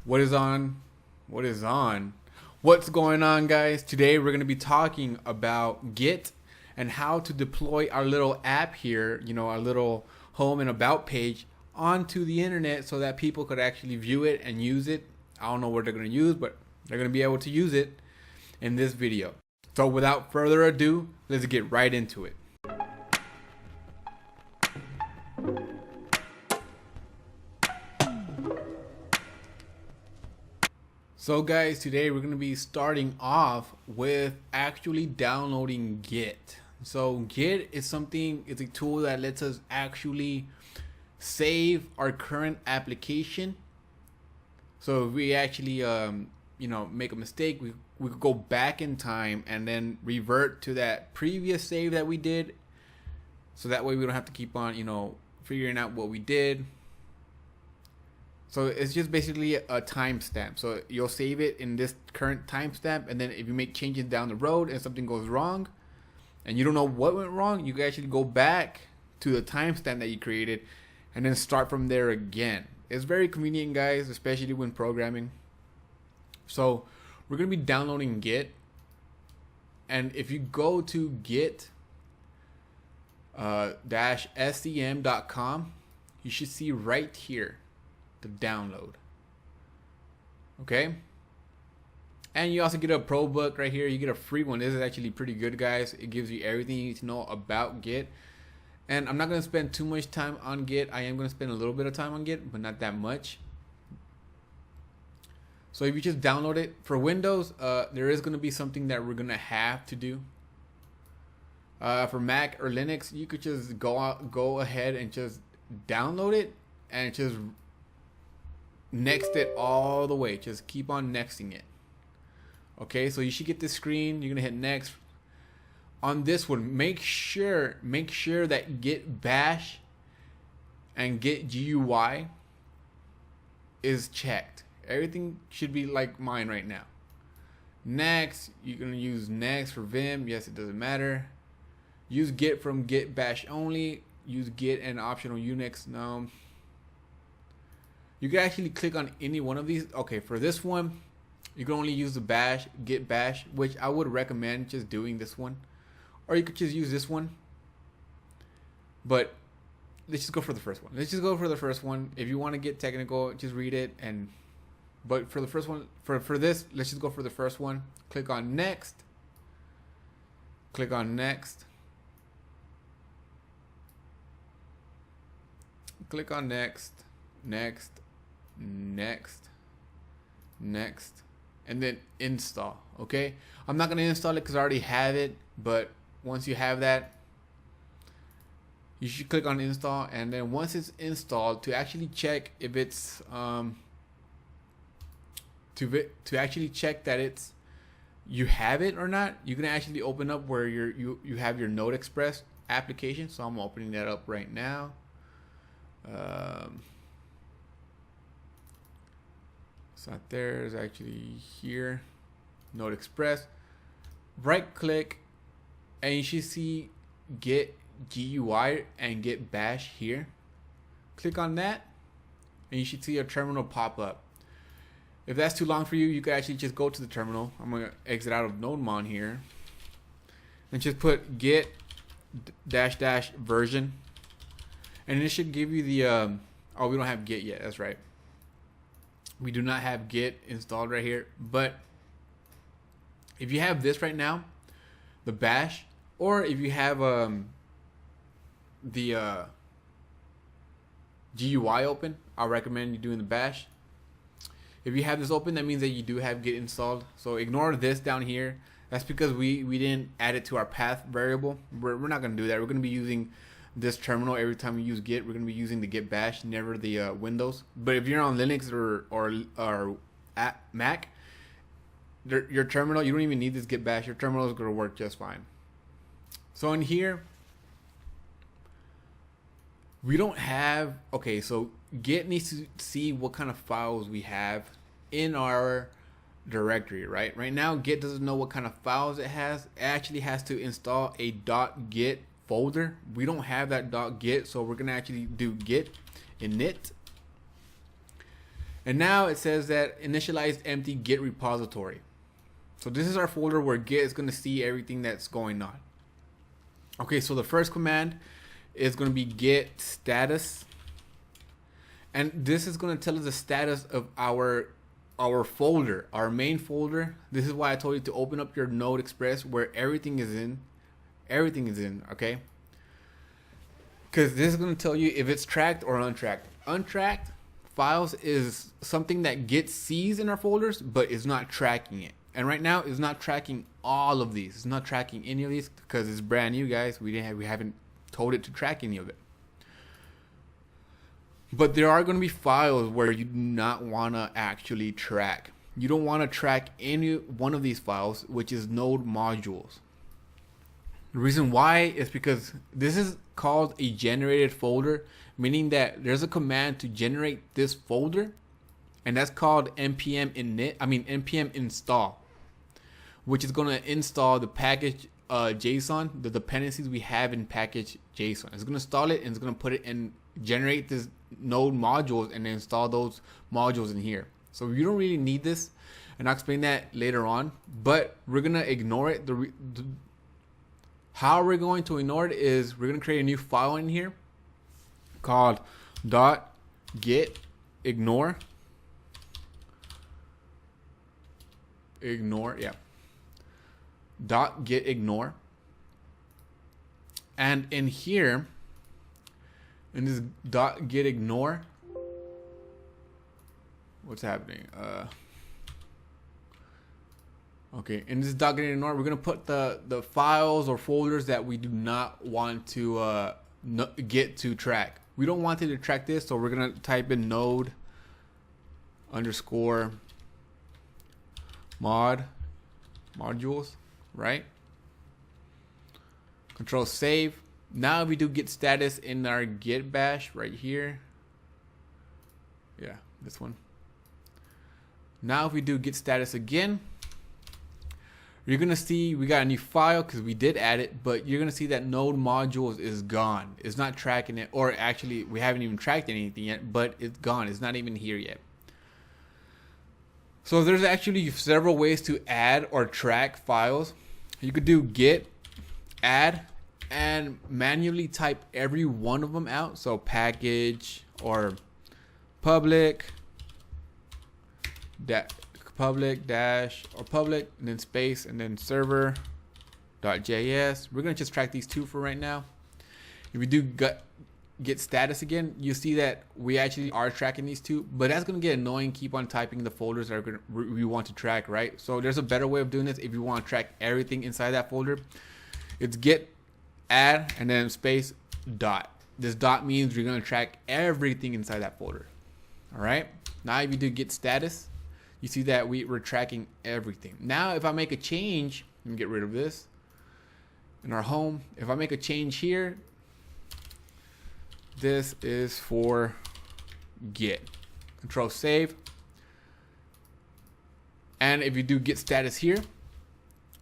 What is on? What is on? What's going on, guys? Today we're going to be talking about Git and how to deploy our little app here, our little home and about page onto the internet so that people could actually view it and use it. I don't know what they're going to use, but they're going to be able to use it in this video. So without further ado, let's get right into it. So guys, today we're going to be starting off with actually downloading Git. So Git is it's a tool that lets us actually save our current application. So if we actually make a mistake, we could go back in time and then revert to that previous save that we did. So that way we don't have to keep on, figuring out what we did. So it's just basically a timestamp. So you'll save it in this current timestamp, and then if you make changes down the road and something goes wrong and you don't know what went wrong, you can actually go back to the timestamp that you created and then start from there again. It's very convenient, guys, especially when programming. So we're going to be downloading Git, and if you go to git-scm.com, you should see right here the download. Okay, and you also get a pro book right here. You get a free one. This is actually pretty good, guys. It gives you everything you need to know about Git. And I'm not going to spend too much time on Git. I am going to spend a little bit of time on Git, but not that much. So if you just download it for Windows, there is going to be something that we're going to have to do. For Mac or Linux, you could just go ahead and just download it and just next it all the way. Just keep on nexting it. Okay, so you should get this screen. You're gonna hit next. On this one, make sure that Git Bash and Git GUI is checked. Everything should be like mine right now. Next, you're gonna use next for Vim. Yes, it doesn't matter. Use Git from Git Bash only. Use Git and optional Unix. No. You can actually click on any one of these. Okay, for this one, you can only use the bash, Git Bash, which I would recommend just doing this one. Or you could just use this one. But let's just go for the first one. If you want to get technical, just read it. But for the first one, for this, let's just go for the first one. Click on next. Click on next. Click on next. Next, and then install. Okay, I'm not gonna install it because I already have it, but once you have that, you should click on install, and then once it's installed, to actually check if it's to actually check that it's you have it or not, you can actually open up where you have your Node Express application. So I'm opening that up right now. It's not there. It's actually here. Node Express. Right click, and you should see Git GUI and Git Bash here. Click on that, and you should see a terminal pop up. If that's too long for you, you can actually just go to the terminal. I'm gonna exit out of NodeMon here, and just put Git -- version, and it should give you the oh, we don't have Git yet. That's right. We do not have Git installed right here, but if you have this right now, the bash, or if you have the GUI open, I'll recommend you doing the bash. If you have this open, that means that you do have Git installed. So ignore this down here. That's because we didn't add it to our path variable. We're not going to do that. We're going to be using this terminal every time we use Git. We're going to be using the Git Bash, never the Windows. But if you're on Linux or at Mac, your terminal, you don't even need this Git Bash. Your terminal is going to work just fine. So in here, we don't have, okay, so Git needs to see what kind of files we have in our directory, right? Right now, Git doesn't know what kind of files it has. It actually has to install a .git folder. We don't have that .git, so we're gonna actually do git init, And now it says that initialized empty Git repository. So this is our folder where Git is going to see everything that's going on. Okay, so the first command is going to be git status. And this is going to tell us the status of our folder, our main folder. This is why I told you to open up your Node Express where everything is in. Everything is in, okay? Because this is going to tell you if it's tracked or untracked. Untracked files is something that Git sees in our folders, but is not tracking it. And right now, it's not tracking all of these. It's not tracking any of these because it's brand new, guys. We haven't told it to track any of it. But there are going to be files where you do not want to actually track. You don't want to track any one of these files, which is node modules. The reason why is because this is called a generated folder, meaning that there's a command to generate this folder, and that's called npm install, which is going to install the package JSON, the dependencies we have in package JSON. It's going to install it and it's going to put it in, generate this node modules and then install those modules in here. So you don't really need this, and I'll explain that later on, but we're going to ignore it. How we're going to ignore it is we're going to create a new file in here called .git ignore. .git ignore. And in here, in this .git ignore, what's happening? Okay, in this .git ignore, we're gonna put the files or folders that we do not want to Git to track. We don't want it to track this, so we're gonna type in node underscore modules, right? Control save. Now we do git status in our git bash right here. Yeah, this one. Now if we do git status again, you're gonna see we got a new file because we did add it, but you're gonna see that node modules is gone. It's not tracking it, or actually we haven't even tracked anything yet, but it's gone. It's not even here yet. So there's actually several ways to add or track files. You could do git add and manually type every one of them out. So package or public dash or public and then space and then server.js. We're gonna just track these two for right now. If we do git status again, you see that we actually are tracking these two, but that's gonna get annoying. Keep on typing the folders that we want to track, right? So there's a better way of doing this. If you want to track everything inside that folder, it's git add and then space dot. This dot means you're gonna track everything inside that folder. All right. Now if you do git status, you see that we're tracking everything. Now if I make a change, let me get rid of this. In our home, if I make a change here, this is for Git. Control save. And if you do git status here,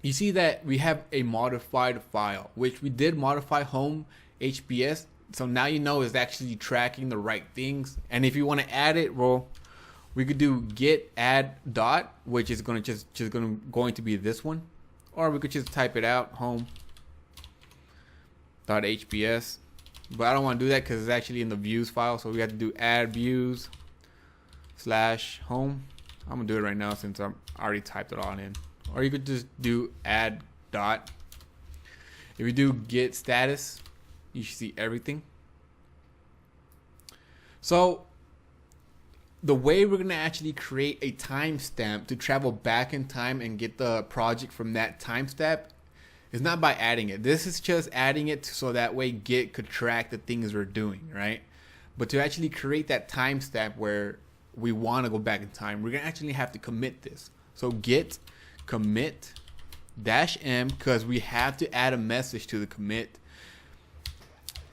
you see that we have a modified file, which we did modify home HBS. So now you know it's actually tracking the right things. And if you want to add it, well, we could do git add dot, which is going to be this one, or we could just type it out home.hbs. But I don't want to do that because it's actually in the views file, so we have to do add views / home. I'm gonna do it right now since I already typed it all in. Or you could just do add dot. If you do git status, you should see everything. So the way we're gonna actually create a timestamp to travel back in time and get the project from that timestamp is not by adding it. This is just adding it so that way Git could track the things we're doing, right? But to actually create that timestamp where we want to go back in time, we're gonna actually have to commit this. So git commit -m, because we have to add a message to the commit.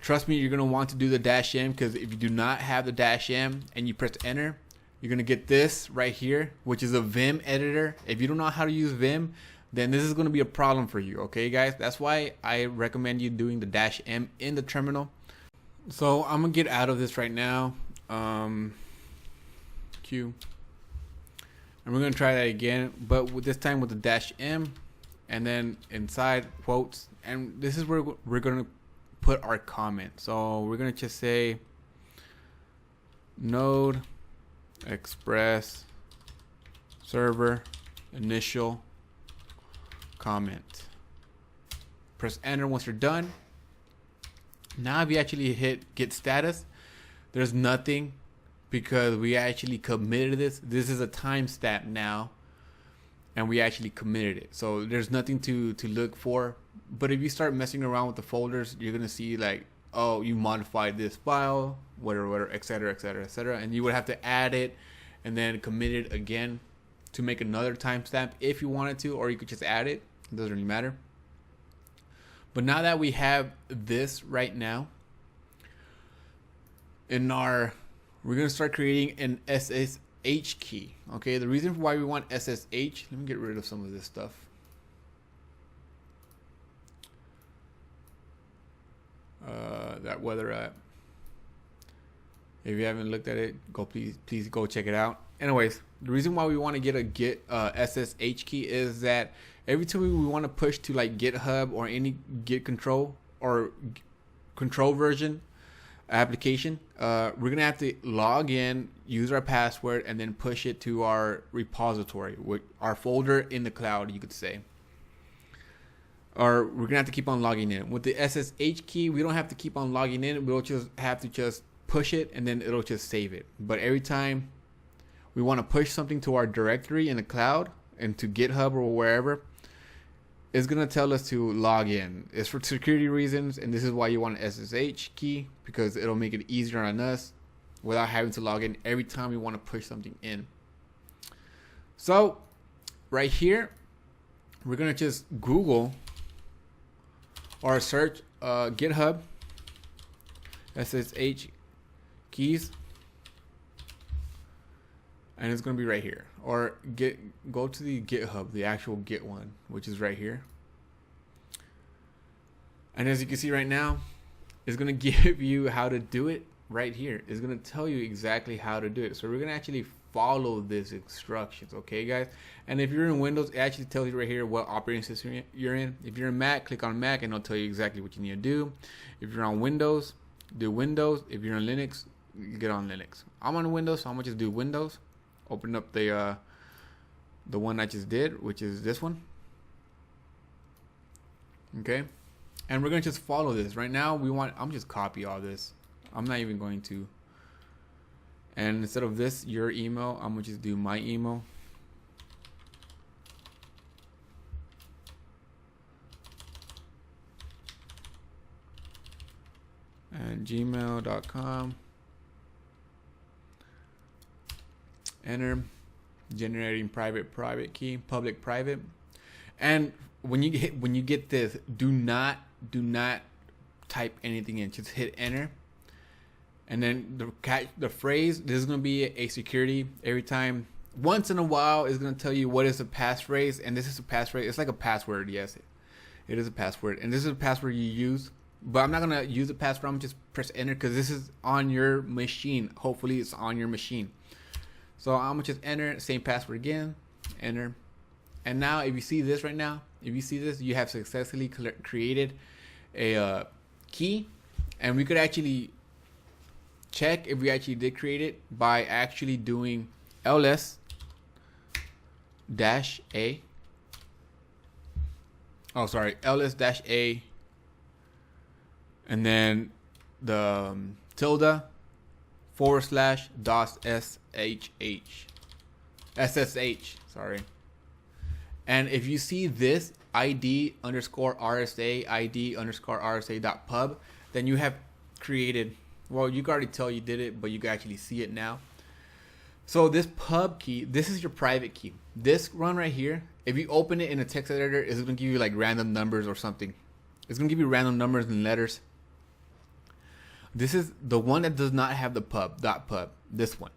Trust me, you're gonna want to do the -m, because if you do not have the -m and you press enter, you're gonna get this right here, which is a Vim editor. If you don't know how to use Vim, then this is going to be a problem for you. Okay, guys, that's why I recommend you doing the -m in the terminal. So I'm gonna get out of this right now. Q. And we're going to try that again, but with this time with the -m, and then inside quotes. And this is where we're going to put our comment. So we're going to just say node express server initial comment. Press enter once you're done. Now if you actually hit get status, there's nothing because we actually committed this. This is a timestamp now, and we actually committed it. So there's nothing to look for. But if you start messing around with the folders, you're gonna see like, oh, you modified this file, whatever, etc., etc., etc., and you would have to add it and then commit it again to make another timestamp if you wanted to, or you could just add it. It doesn't really matter. But now that we have this right now, we're gonna start creating an SSH key. Okay, the reason why we want SSH, let me get rid of some of this stuff. That weather app. If you haven't looked at it, please go check it out. Anyways, the reason why we want to get a Git SSH key is that every time we want to push to like GitHub or any Git control or control version application, we're gonna have to log in, use our password, and then push it to our repository, with our folder in the cloud, you could say. Or we're gonna have to keep on logging in. With the SSH key, we don't have to keep on logging in. We'll just have to just push it, and then it'll just save it. But every time we want to push something to our directory in the cloud and to GitHub or wherever, it's gonna tell us to log in. It's for security reasons, and this is why you want an SSH key, because it'll make it easier on us without having to log in every time we want to push something in. So right here, we're gonna just Google or search GitHub SSH keys, and it's gonna be right here. Or go to the GitHub, the actual Git one, which is right here. And as you can see right now, it's gonna give you how to do it right here. It's gonna tell you exactly how to do it. So we're gonna actually follow these instructions, okay, guys? And if you're in Windows, it actually tells you right here what operating system you're in. If you're in Mac, click on Mac, and it'll tell you exactly what you need to do. If you're on Windows, do Windows. If you're on Linux, get on Linux. I'm on Windows, so I'm gonna just do Windows. Open up the one I just did, which is this one. Okay, and we're gonna just follow this. Right now, I'm just copy all this. I'm not even going to. And instead of this, your email, I'm gonna just do my email. And gmail.com. Enter. Generating private key, public private. And when you get this, do not type anything in. Just hit enter. And then the phrase, this is going to be a security every time. Once in a while, it's going to tell you what is a passphrase, and this is a passphrase. It's like a password. Yes, it is a password, and this is a password you use. But I'm not going to use the password. I'm just press enter because this is on your machine. Hopefully, it's on your machine. So I'm gonna just enter same password again, enter. And now if you see this right now, if you see this, you have successfully created a key. And we could actually check if we actually did create it by actually doing ls-a. Oh, sorry, ls-a. And then the tilde /SSH, sorry. And if you see this id_rsa.pub, then you have created, well, you can already tell you did it, but you can actually see it now. So this pub key, this is your private key. This run right here, if you open it in a text editor, it's going to give you like random numbers or something. It's going to give you random numbers and letters. This is the one that does not have the pub. This one.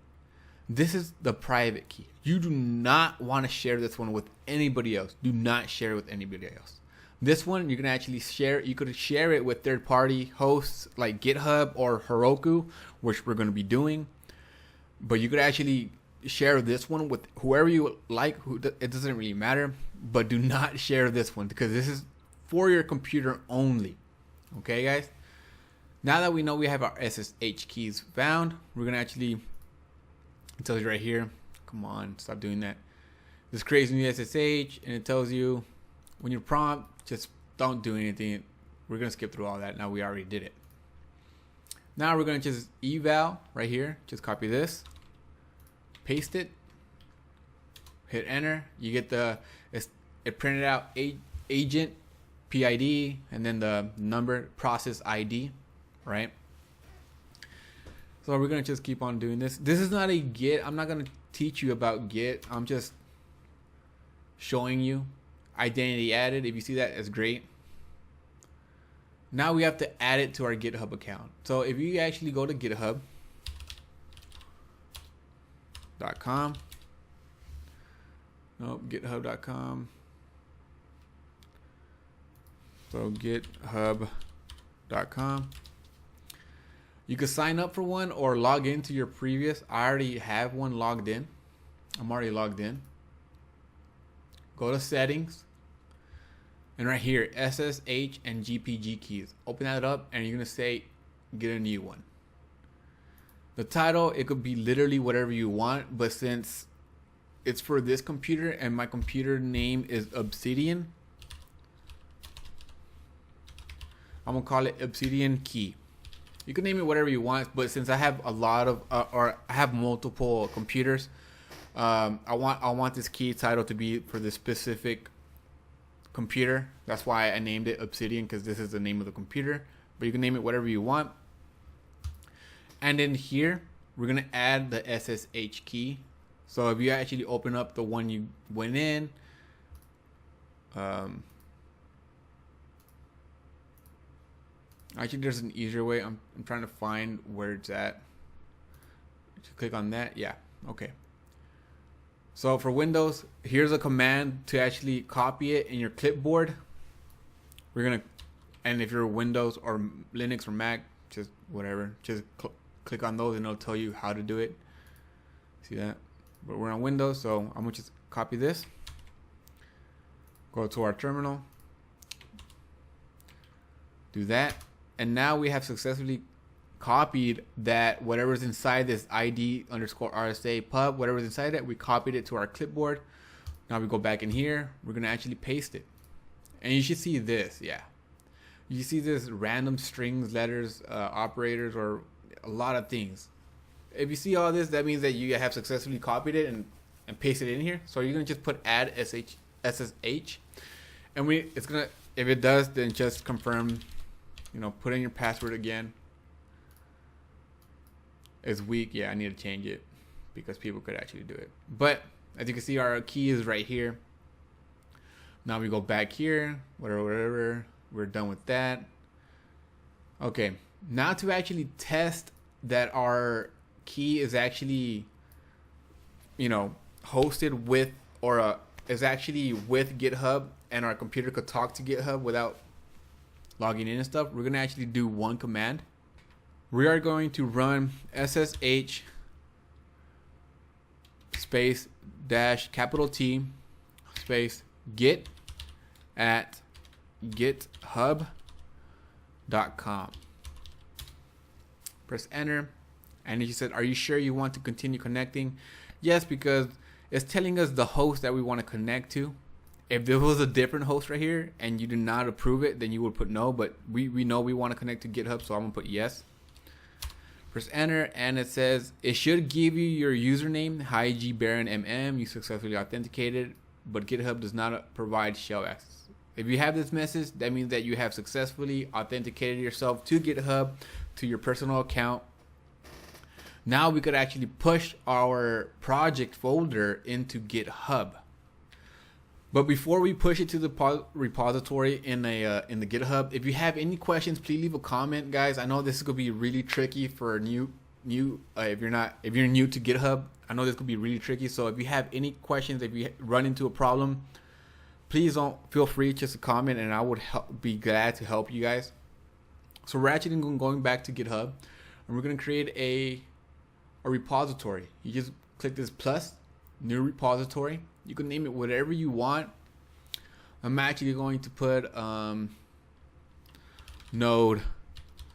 This is the private key. You do not want to share this one with anybody else. Do not share it with anybody else. This one, you can actually share. You could share it with third-party hosts like GitHub or Heroku, which we're going to be doing. But you could actually share this one with whoever you like. It doesn't really matter, but do not share this one because this is for your computer only. Okay, guys. Now that we know we have our SSH keys found, we're gonna actually, it tells you right here. Come on, stop doing that. This creates new SSH, and it tells you when you prompt, just don't do anything. We're gonna skip through all that. Now we already did it. Now we're gonna just eval right here. Just copy this, paste it, hit enter. You get it printed out agent PID and then the number process ID, right? So we're gonna just keep on doing this. This is not a Git. I'm not gonna teach you about Git. I'm just showing you identity added. If you see that, it's great. Now we have to add it to our GitHub account. So if you actually go to github.com, nope, github.com. So github.com. You can sign up for one or log into your previous. I already have one logged in. I'm already logged in. Go to settings. And right here, SSH and GPG keys. Open that up and you're going to say, get a new one. The title, it could be literally whatever you want. But since it's for this computer and my computer name is Obsidian, I'm going to call it Obsidian Key. You can name it whatever you want. But since I have a lot of, or I have multiple computers, I want this key title to be for this specific computer. That's why I named it Obsidian, because this is the name of the computer. But you can name it whatever you want. And then here we're gonna add the SSH key. So if you actually open up the one you went in, actually there's an easier way. I'm trying to find where it's at. Just click on that. Yeah, okay. So for Windows, here's a command to actually copy it in your clipboard. We're gonna, and if you're Windows or Linux or Mac, just whatever, just click on those and it'll tell you how to do it. See that? But we're on Windows, so I'm gonna just copy this. Go to our terminal. Do that, and now we have successfully copied that whatever's inside this ID underscore RSA pub, whatever's inside it, we copied it to our clipboard. Now we go back in here, we're gonna actually paste it. And you should see this, yeah. You see this random strings, letters, operators, or a lot of things. If you see all this, that means that you have successfully copied it and pasted it in here. So you're gonna just put add SSH. And it's gonna, if it does, then just confirm, put in your password again. It's weak. Yeah, I need to change it because people could actually do it. But as you can see, our key is right here. Now we go back here, whatever. We're done with that. Okay, now to actually test that our key is actually, hosted with, or is actually with GitHub, and our computer could talk to GitHub without logging in and stuff. We're gonna actually do one command. We are going to run SSH space dash capital T space git at github.com. Press enter, and he said, are you sure you want to continue connecting? Yes, because it's telling us the host that we want to connect to. If there was a different host right here and you did not approve it, then you would put no, but we know we want to connect to GitHub, so I'm gonna put yes. Press enter, and it says it should give you your username, hi G Baron MM. You successfully authenticated, but GitHub does not provide shell access. If you have this message, that means that you have successfully authenticated yourself to GitHub, to your personal account. Now we could actually push our project folder into GitHub. But before we push it to the repository in the GitHub, if you have any questions, please leave a comment, guys. I know this is gonna be really tricky for if you're new to GitHub. I know this could be really tricky. So if you have any questions, if you run into a problem, please don't feel free just to comment, and I would be glad to help you guys. So we're actually going back to GitHub, and we're gonna create a repository. You just click this plus, new repository. You can name it whatever you want. I'm actually going to put node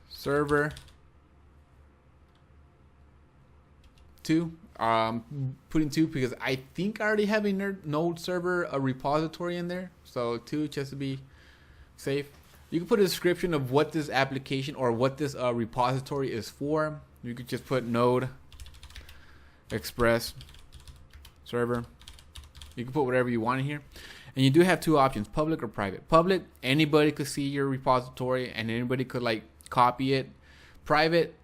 server 2. Putting 2 because I think I already have a node server repository in there. So 2 just to be safe. You can put a description of what this application or what this repository is for. You could just put node express server. You can put whatever you want in here. And you do have 2 options, public or private. Public, anybody could see your repository and anybody could like copy it. Private,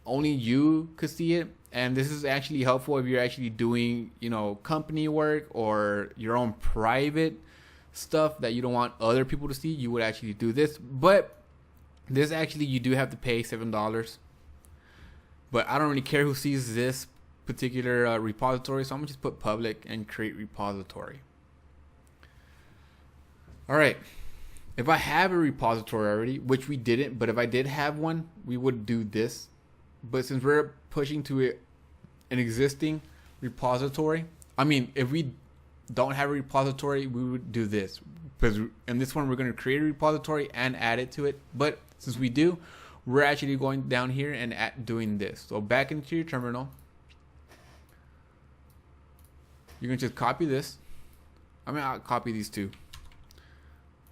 only you could see it. And this is actually helpful if you're actually doing, you know, company work or your own private stuff that you don't want other people to see. You would actually do this. But this actually, you do have to pay $7. But I don't really care who sees this particular repository. So I'm going to just put public and create repository. All right. If I have a repository already, which we didn't, but if I did have one, we would do this. But since we're pushing to an existing repository, I mean, if we don't have a repository, we would do this. Because in this one, we're going to create a repository and add it to it. But since we do, we're actually going down here and doing this. So back into your terminal, you're going to just copy this. I'll copy these 2.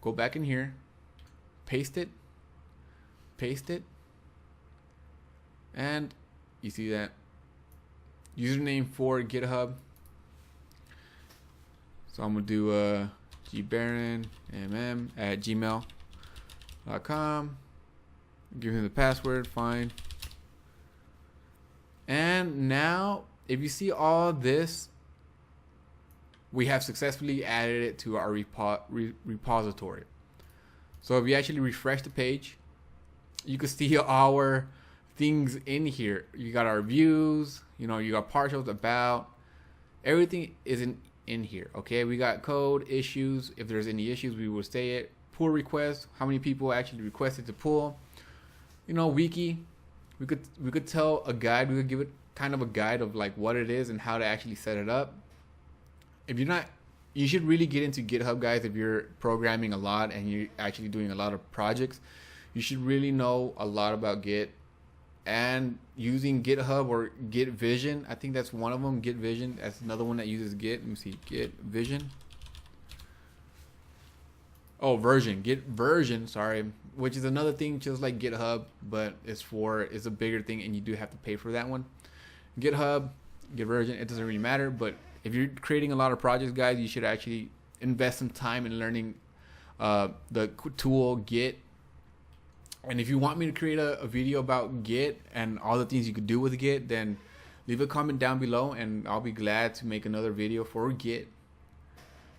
Go back in here, paste it, and you see that username for GitHub. So I'm gonna do gbaron@gmail.com. Give him the password, fine. And now, if you see all this, we have successfully added it to our repository. So if you actually refresh the page, you can see our things in here. You got our views, you know, you got partials, about, everything is in here. Okay, we got code, issues. If there's any issues, we will say it. Pull requests, how many people actually requested to pull. You know, wiki. We could tell a guide. We could give it kind of a guide of like what it is and how to actually set it up. If you're not, you should really get into GitHub, guys. If you're programming a lot and you're actually doing a lot of projects, you should really know a lot about Git and using GitHub or Git Vision. I think that's one of them. Git Vision. That's another one that uses Git. Let me see. Git Vision. Oh, version. Git version. Sorry, which is another thing, just like GitHub, but it's a bigger thing, and you do have to pay for that one. GitHub, Git version. It doesn't really matter, but if you're creating a lot of projects, guys, you should actually invest some time in learning the tool Git. And if you want me to create a video about Git and all the things you could do with Git, then leave a comment down below and I'll be glad to make another video for Git.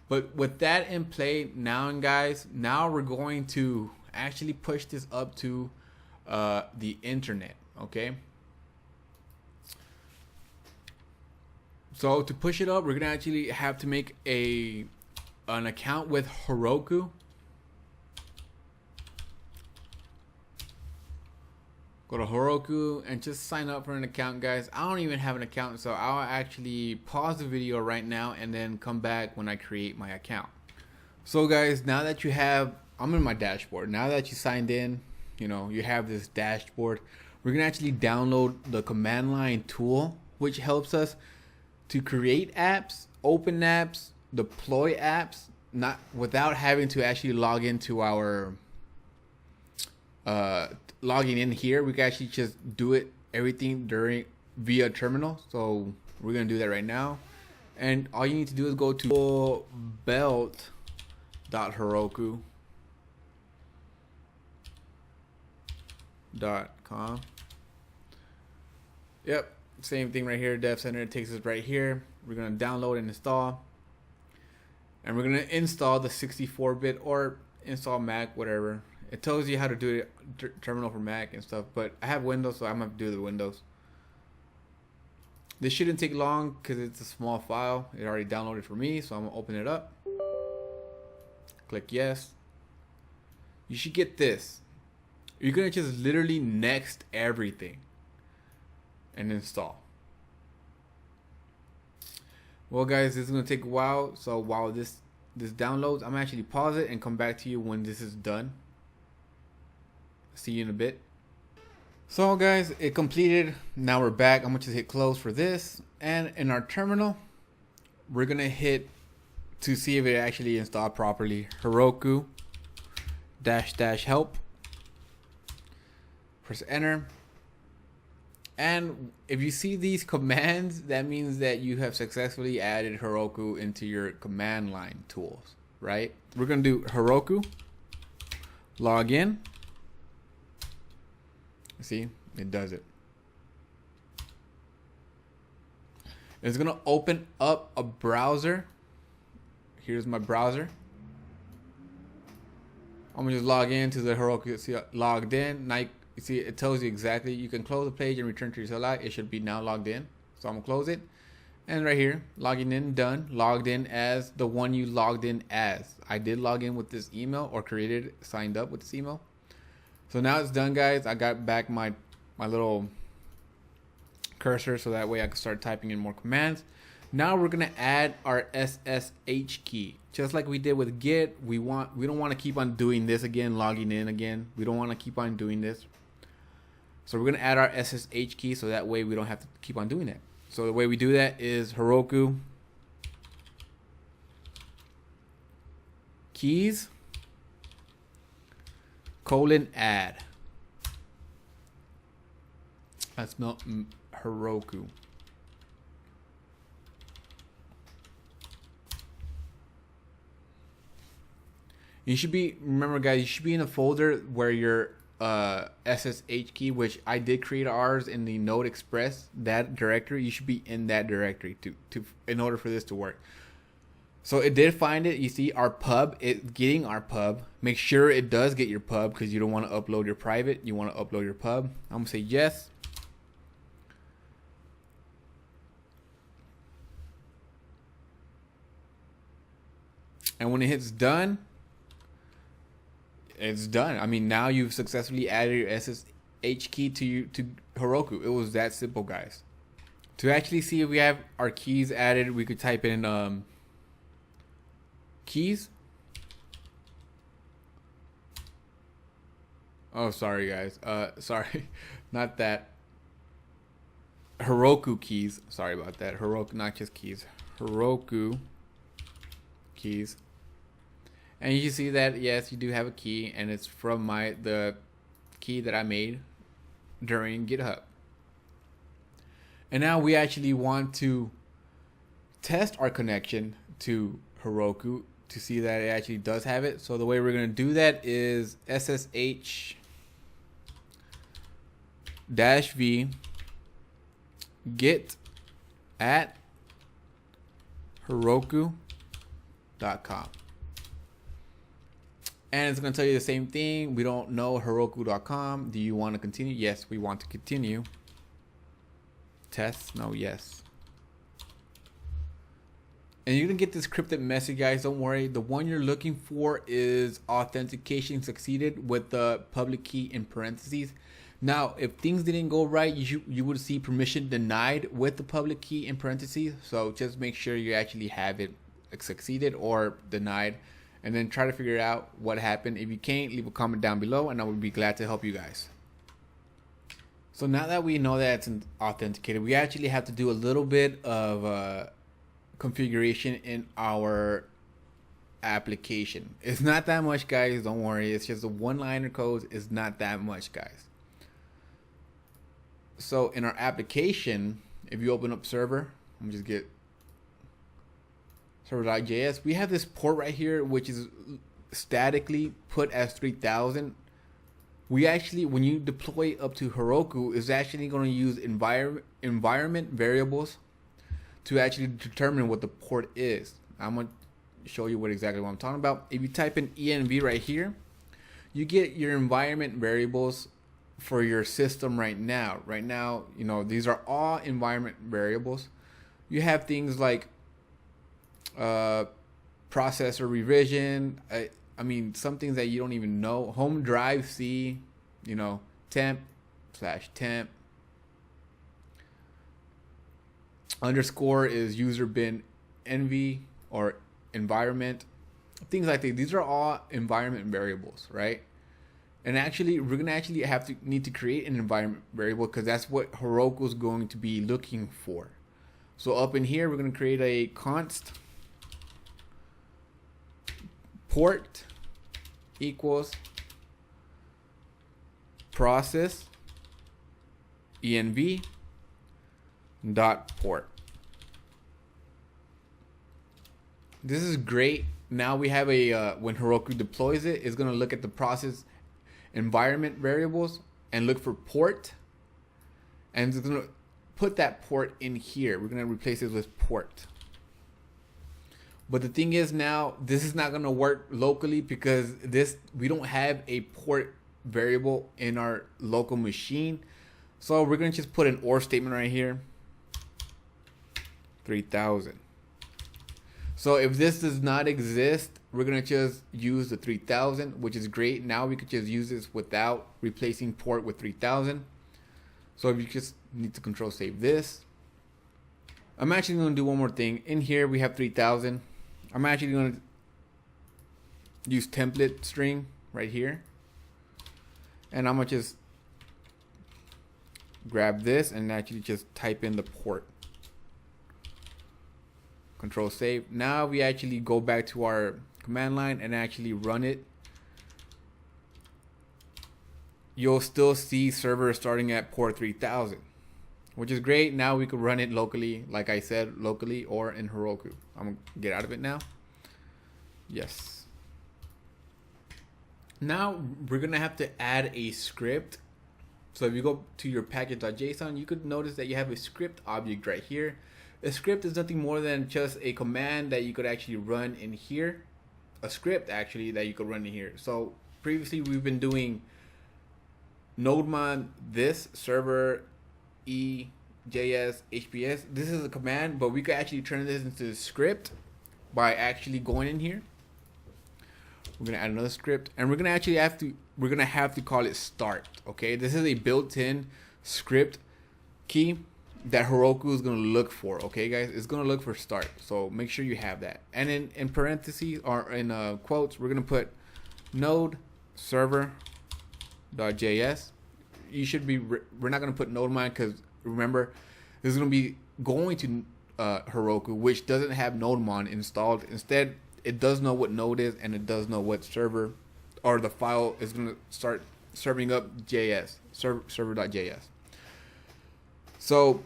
But with that in play now, guys, now we're going to actually push this up to the internet, okay? So to push it up, we're gonna actually have to make an account with Heroku. Go to Heroku and just sign up for an account, guys. I don't even have an account, so I'll actually pause the video right now and then come back when I create my account. So guys, now that you have, I'm in my dashboard. Now that you signed in, you know, you have this dashboard. We're gonna actually download the command line tool, which helps us to create apps, open apps, deploy apps, not without having to actually log into our logging in here. We can actually just do it everything via terminal. So we're gonna do that right now, and all you need to do is go to belt.heroku.com. Yep, same thing right here. Dev Center, it takes us right here. We're gonna download and install, and we're gonna install the 64-bit or install Mac, whatever. It tells you how to do it, terminal for Mac and stuff, but I have Windows, so I'm gonna have to do the Windows. This shouldn't take long because it's a small file. It already downloaded for me, so I'm gonna open it up. Click yes. You should get this. You're gonna just literally next everything and install. Well, guys, this is gonna take a while. So while this downloads, I'm actually pause it and come back to you when this is done. See you in a bit. So guys, it completed. Now we're back. I'm gonna just hit close for this, and in our terminal, we're gonna hit to see if it actually installed properly. Heroku -- help. Press enter. And if you see these commands, that means that you have successfully added Heroku into your command line tools, right? We're gonna do Heroku Login. See, it does it. It's gonna open up a browser. Here's my browser. I'm gonna just log into the Heroku. See, logged in. Now you see it tells you exactly. You can close the page and return to your CLI. It should be now logged in. So I'm gonna close it. And right here, logging in, done. Logged in as the one you logged in as. I did log in with this email, or signed up with this email. So now it's done, guys. I got back my little cursor so that way I can start typing in more commands. Now we're gonna add our SSH key, just like we did with Git. We don't want to keep on doing this again, logging in again. We don't want to keep on doing this. So we're gonna add our SSH key so that way we don't have to keep on doing that. So the way we do that is Heroku keys :add. That's not Heroku. You should be, remember guys, you should be in a folder where your SSH key, which I did create ours in the Node Express, that directory. You should be in that directory in order for this to work. So it did find it. You see our pub, it's getting our pub. Make sure it does get your pub because you don't want to upload your private. You want to upload your pub. I'm gonna say yes. And when it hits done, it's done. I mean, now you've successfully added your SSH key to Heroku. It was that simple, guys. To actually see if we have our keys added, we could type in keys. Oh, sorry, guys. Sorry, not that. Heroku keys. Sorry about that. Heroku, not just keys. Heroku keys. And you see that, yes, you do have a key, and it's from the key that I made during GitHub. And now we actually want to test our connection to Heroku to see that it actually does have it. So the way we're going to do that is SSH -v git at Heroku.com. And it's going to tell you the same thing. We don't know Heroku.com. Do you want to continue? Yes, we want to continue. Test? No, yes. And you're going to get this cryptic message, guys. Don't worry. The one you're looking for is authentication succeeded with the public key in parentheses. Now, if things didn't go right, you would see permission denied with the public key in parentheses. So just make sure you actually have it succeeded or denied. And then try to figure out what happened. If you can't, leave a comment down below and I would be glad to help you guys. So now that we know that it's authenticated, we actually have to do a little bit of configuration in our application. It's not that much, guys. Don't worry. It's just a one-liner code. It's not that much, guys. So in our application, if you open up server, let me just get server.js. We have this port right here, which is statically put as 3000. We actually, when you deploy up to Heroku, is actually going to use environment variables to actually determine what the port is. I'm going to show you exactly what I'm talking about. If you type in env right here, you get your environment variables for your system right now. Right now, you know, these are all environment variables. You have things like processor revision. I mean, some things that you don't even know. Home drive C, you know, temp/temp. Underscore is user bin env or environment, things like that. These are all environment variables, right? And actually, we're gonna actually need to create an environment variable because that's what Heroku is going to be looking for. So up in here, we're gonna create a const port equals process env dot port. This is great. Now we have a when Heroku deploys it, it's gonna look at the process environment variables and look for port, and it's gonna put that port in here. We're gonna replace it with port. But the thing is, now this is not gonna work locally because we don't have a port variable in our local machine. So we're gonna just put an or statement right here, 3000. So if this does not exist, we're gonna just use the 3000, which is great. Now we could just use this without replacing port with 3000. So if you just need to control save this. I'm actually gonna do one more thing. In here we have 3000. I'm actually gonna use template string right here. And I'm gonna just grab this and actually just type in the port. Control save. Now we actually go back to our command line and actually run it. You'll still see server starting at port 3000, which is great. Now we could run it locally, like I said, locally or in Heroku. I'm gonna get out of it now. Yes. Now we're gonna have to add a script. So if you go to your package.json, you could notice that you have a script object right here. A script is nothing more than just a command that you could actually run in here. A script actually that you could run in here. So previously we've been doing nodemon this server ejs hps. This is a command, but we could actually turn this into a script by actually going in here. We're gonna add another script, and we're gonna have to call it start. Okay, this is a built-in script key that Heroku is gonna look for. Okay, guys, it's gonna look for start. So make sure you have that. And in parentheses or in quotes, we're gonna put node server.js. You should be. We're not gonna put nodemon because remember, this is gonna be going to Heroku, which doesn't have nodemon installed. Instead, it does know what node is, and it does know what server or the file is going to start serving up JS, server.js. So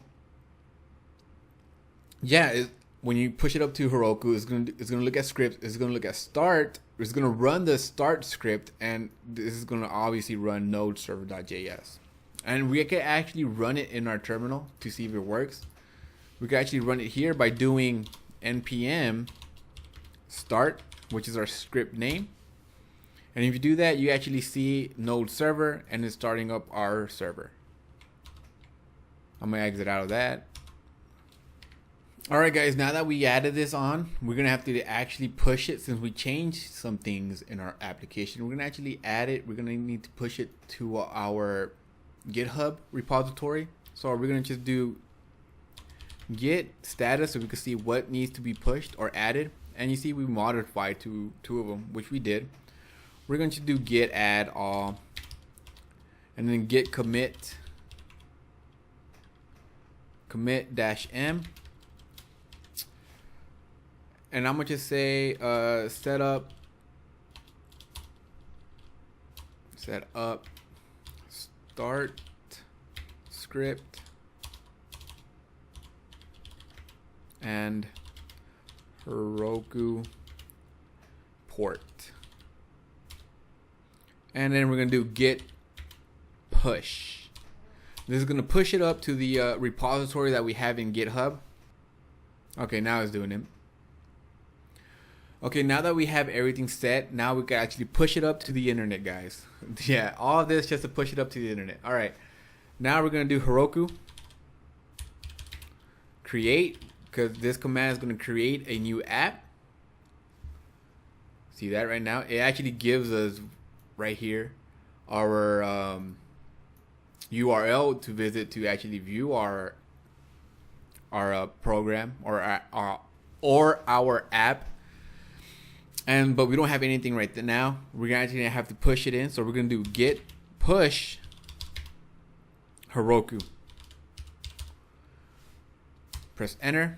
yeah, when you push it up to Heroku, it's going to look at scripts, it's going to look at start, it's going to run the start script, and this is going to obviously run node server.js. And we can actually run it in our terminal to see if it works. We can actually run it here by doing npm start, which is our script name. And if you do that, you actually see node server, and it's starting up our server. I'm gonna exit out of that. All right, guys, now that we added this on, we're gonna have to actually push it. Since we changed some things in our application, we're gonna actually add it. We're gonna need to push it to our GitHub repository. So we're gonna just do git status so we can see what needs to be pushed or added. And you see we modified two of them, which we did. We're going to do git add all, and then git commit -m, and I'm gonna just say set up start script and Heroku port. And then we're going to do git push. This is going to push it up to the repository that we have in GitHub. Okay, now it's doing it. Okay, now that we have everything set, now we can actually push it up to the internet, guys. Yeah, all of this just to push it up to the internet. All right, now we're going to do Heroku Create, because this command is going to create a new app. See that right now? It actually gives us right here our URL to visit to actually view our program or or our app. But we don't have anything right now. We're actually gonna have to push it in. So we're gonna do Git Push Heroku. Press enter.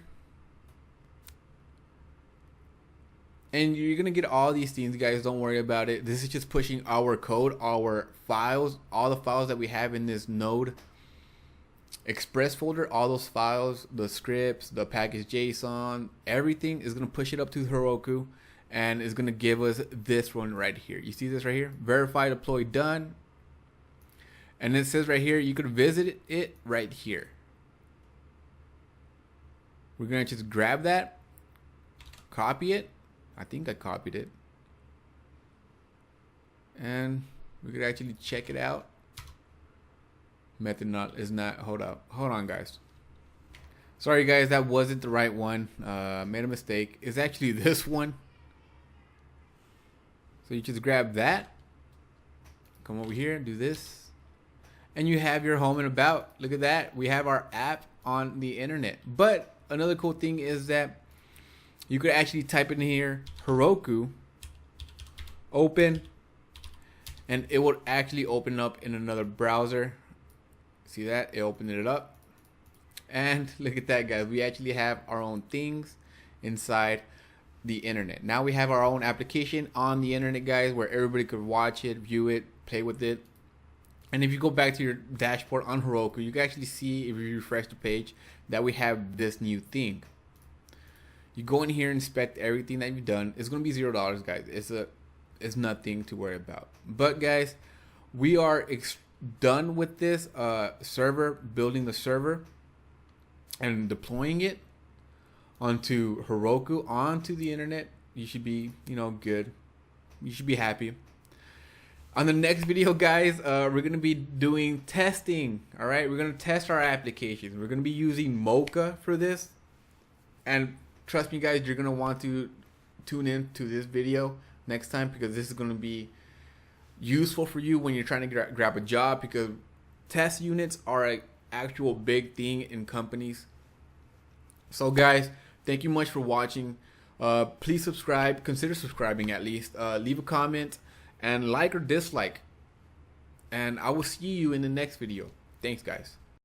And you're gonna get all these things, guys. Don't worry about it. This is just pushing our code, our files, all the files that we have in this Node Express folder, all those files, the scripts, the package JSON, everything is gonna push it up to Heroku, and is gonna give us this one right here. You see this right here? Verify deploy done. And it says right here, you could visit it right here. We're gonna just grab that, copy it. I think I copied it. And we could actually check it out. Method not is not, hold on guys. Sorry guys, that wasn't the right one. Made a mistake. It's actually this one. So you just grab that, come over here and do this. And you have your home and about. Look at that. We have our app on the internet. But another cool thing is that you could actually type in here Heroku, open, and it would actually open up in another browser. See that? It opened it up. And look at that, guys. We actually have our own things inside the internet. Now we have our own application on the internet, guys, where everybody could watch it, view it, play with it. And if you go back to your dashboard on Heroku, you can actually see, if you refresh the page, that we have this new thing. You go in here and inspect everything that you've done. It's gonna be $0, guys. It's nothing to worry about. But guys, we are done with this server, building the server and deploying it onto Heroku, onto the internet. You should be, good. You should be happy. On the next video, guys, we're gonna be doing testing. All right, we're gonna test our applications. We're gonna be using Mocha for this, and trust me, guys, you're gonna want to tune in to this video next time, because this is gonna be useful for you when you're trying to grab a job, because test units are an actual big thing in companies. So guys, thank you much for watching. Please subscribe, consider subscribing at least. Leave a comment and like or dislike, and I will see you in the next video. Thanks, guys.